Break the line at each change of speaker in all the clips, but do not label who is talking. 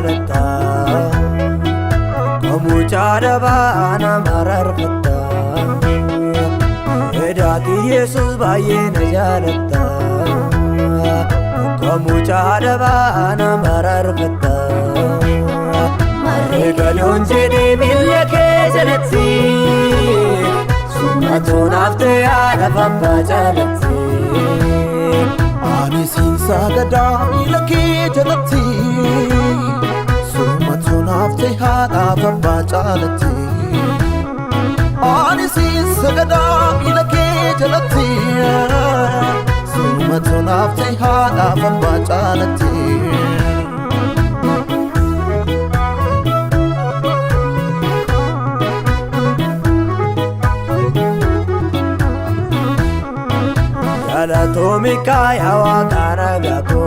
jaalata Kamucha dabana mararfata Edati Yesus baay'ee na jaalata Kamucha dabana mararfata Marreegaloon jedhee miila kee jalatti Sumatoon haftee haadha abbaa jaalatti
Ani siin sagadaa miila kee jalatti Sumatoon haftee haadha abbaa jaalatti Ani siin sagadaa miila kee jalatti Sumatoon haftee haadha abbaa jaalatti
Galatomi kaya waaqara gaako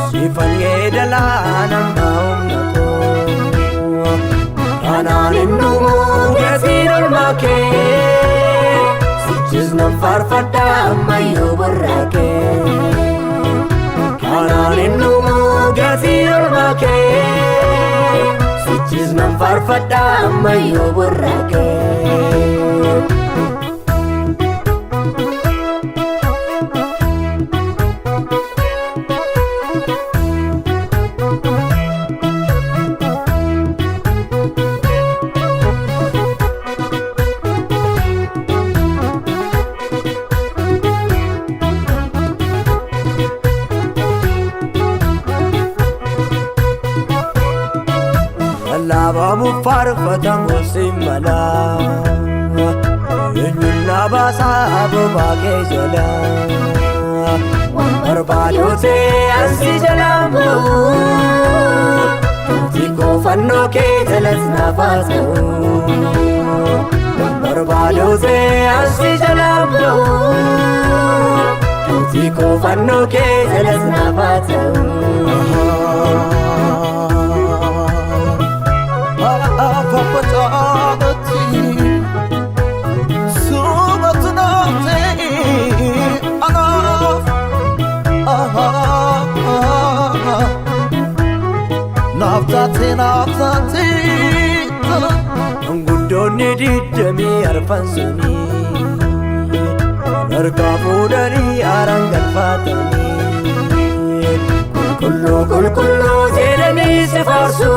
Sifanyee dalaanam baa'umnako Kanaan hindumu geesiin olmaa kee Sichis nan faarfadha ammayyoo borraa kee Kanaan hindumu geesiin olmaa kee Sichis nan faarfadha ammayyoo borraa kee Labamu farfatan gosim mala Yenyulla basa boba ke jala Barbadote ansi jalambu Tiko fanno ke jalas nafasa Barbadote ansi jalambu Tiko fanno ke jalas nafasa
Papa Jaalati Sumatoon haftee anaaf Naaftaate
Anguddoonni diddamii arfan sunii Harkaa fuudhanii aaraan galfatanii Qulqulluu qulqulluu jedhanii si faarsu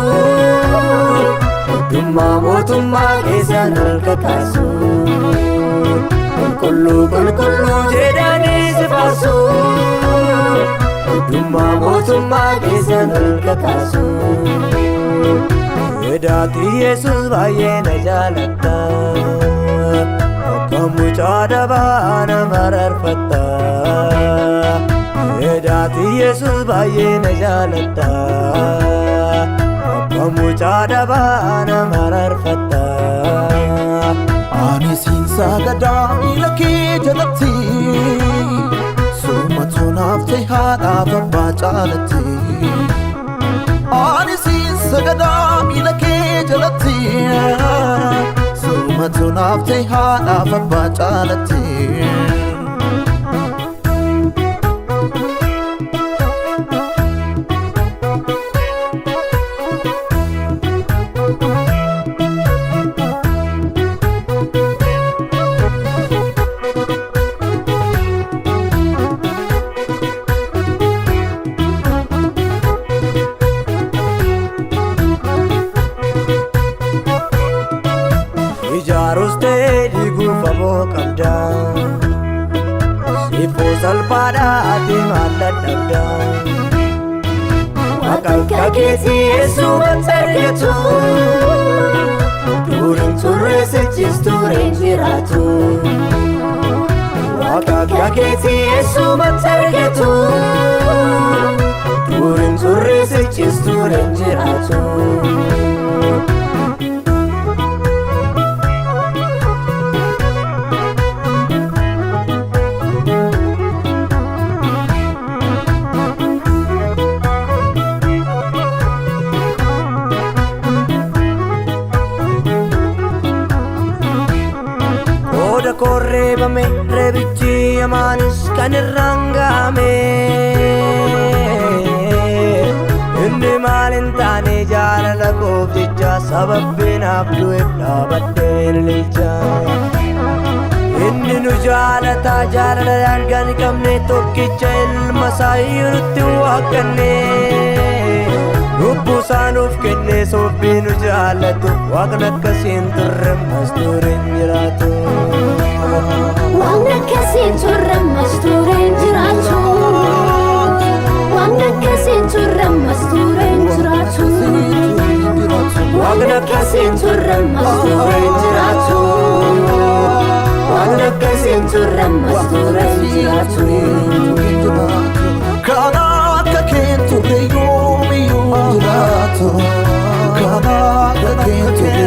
Dhummaa mootummaa keessan harka kaasu Qulqulluu qulqulluu jedhanii si faarsu Dhummaa mootummaa keessan harka kaasu Edati Yesus baay'ee na jaalata Kamucha dabana mararfata Edati Yesus baay'ee na jaalata Kamucha dabana mararfata
Ani siin sagadaa miila kee jalatti Sumatoon haftee haadha abbaa jaalatti Ani siin sagadaa miila kee jalatti Sumatoon haftee haadha abbaa jaalatti
Ijaarustee dhiguufamuu qabda Siifuu salphaadhaati maalla dhabda Waaqalqa keetii eessumatti argatu Durin turre sichis tureen jiraatu Waaqalqa keetii eessumatti argatu Durin turre sichis tureen jiraatu korreebame reebichi amaanis kan irraan ga'ame inni jaalala koof jecha sababii naaf du'eef dhaabadheen ililcha. Inni nu jaalataa jaalalaan kan qabne tokkicha ilma isaa nutti waaqanne. Lubbuu isaa nuuf kenne sobbii nu jaalatu waaqni akkasiin turre ammas ture hin jiraatu.
Waaqni akkasiin turre ammas ture hin jiraatu. Waaqni akkasiin turre ammas ture hin jiraatu. Waaqni akkasiin turre ammas ture hin jiraatu. Waaqni akkasiin turre ammas ture hin jiraatu.
Kana akka keen turre yoomiyyuu jiraatu. Kana akka keen turre